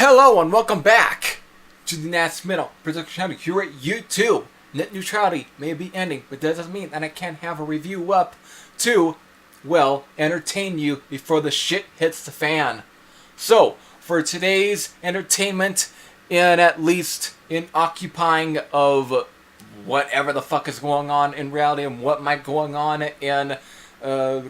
Hello and welcome back to the Nats Middle Production Channel here at YouTube. Net neutrality may be ending, but that doesn't mean that I can't have a review up to, well, entertain you before the shit hits the fan. So, for today's entertainment, in occupying of whatever the fuck is going on in reality and what might going on in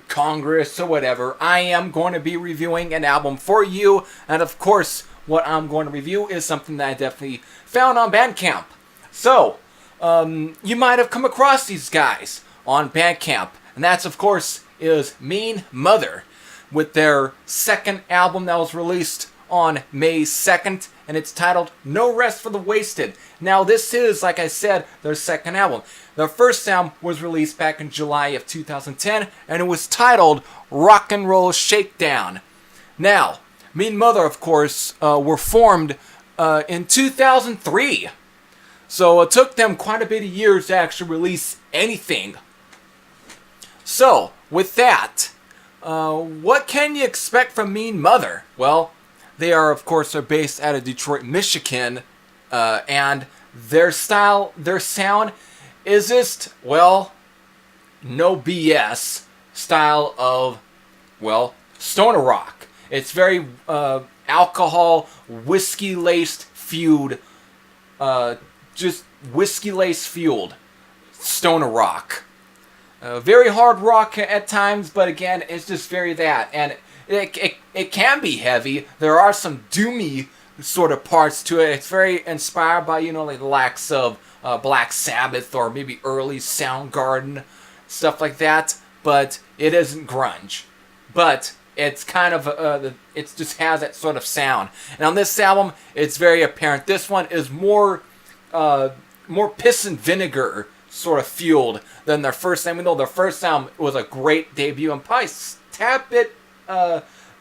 Congress or whatever, I am going to be reviewing an album for you, and of course, what I'm going to review is something that I definitely found on Bandcamp. So, you might have come across these guys on Bandcamp, and that's, of course, is Mean Mother, with their second album that was released on May 2nd, and it's titled No Rest for the Wasted. Now, this is, like I said, their second album. Their first album was released back in July of 2010, and it was titled Rock-N-Roll Shakedown. Now, Mean Mother, of course, were formed in 2003. So it took them quite a bit of years to actually release anything. So, with that, what can you expect from Mean Mother? Well, they are, of course, based out of Detroit, Michigan, and their style, their sound is just, well, no BS style of, well, stoner rock. It's very alcohol, whiskey-laced fueled, just whiskey-laced fueled stoner rock. Very hard rock at times, but again, it's just very that. And it can be heavy. There are some doomy sort of parts to it. It's very inspired by, like the likes of Black Sabbath or maybe early Soundgarden, stuff like that. But it isn't grunge. But it's kind of, it just has that sort of sound. And on this album, it's very apparent. This one is more piss and vinegar sort of fueled than their first album. Even though their first album was a great debut and probably a tad bit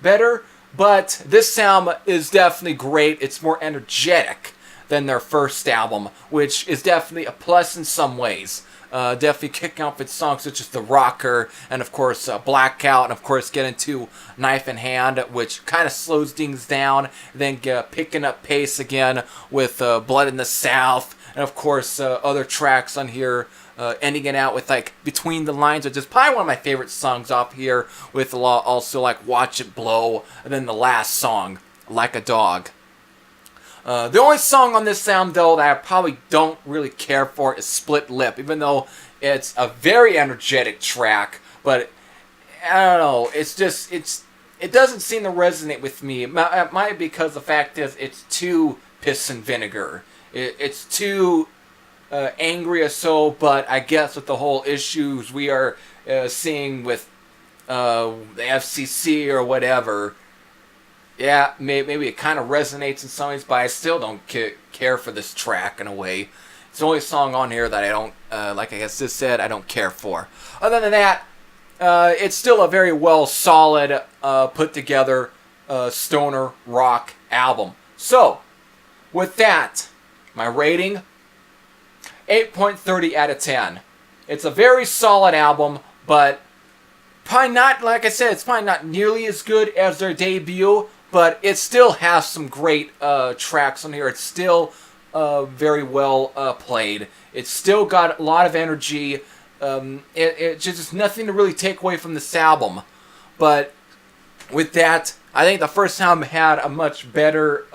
better. But this album is definitely great. It's more energetic than their first album, which is definitely a plus in some ways. Definitely kicking off its songs such as The Rocker, and of course Blackout, and of course get into Knife in Hand, which kind of slows things down, then picking up pace again with Blood in the South, and of course other tracks on here, ending it out with like Between the Lines, which is probably one of my favorite songs off here, with also like Watch It Blow, and then the last song, Like a Dog. The only song on this album, though, that I probably don't really care for is Split Lip, even though it's a very energetic track, but I don't know, it doesn't seem to resonate with me. It might be because the fact is it's too piss and vinegar. It's too angry or so, but I guess with the whole issues we are seeing with the FCC or whatever, yeah, maybe it kind of resonates in some ways, but I still don't care for this track in a way. It's the only song on here that I don't, like I guess this said, I don't care for. Other than that, it's still a very well solid, put together stoner rock album. So, with that, my rating, 8.30 out of 10. It's a very solid album, but probably not, like I said, it's probably not nearly as good as their debut, but it still has some great tracks on here. It's still very well played. It's still got a lot of energy. It's just nothing to really take away from this album. But with that, I think the first album had a much better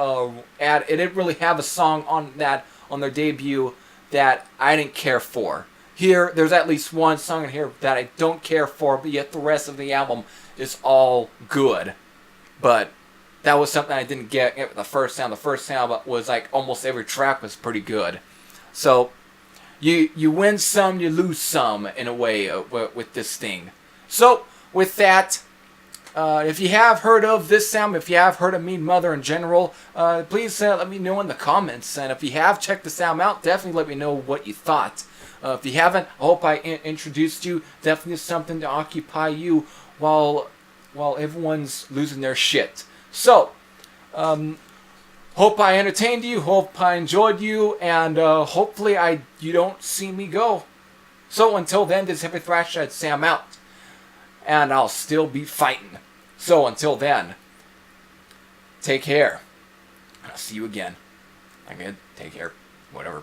it didn't really have a song on their debut that I didn't care for. Here, there's at least one song in here that I don't care for, but yet the rest of the album is all good. But that was something I didn't get with the first album. The first album was like almost every track was pretty good. So, you win some, you lose some in a way with this thing. So, with that, if you have heard of this album, if you have heard of Mean Mother in general, please let me know in the comments. And if you have checked this album out, definitely let me know what you thought. If you haven't, I hope I introduced you. Definitely something to occupy you while everyone's losing their shit. So, hope I entertained you, hope I enjoyed you, and hopefully you don't see me go. So until then, this is Hippie Thrasher, I'd say I'm out. And I'll still be fighting. So until then, take care. I'll see you again. I'm good. Take care. Whatever.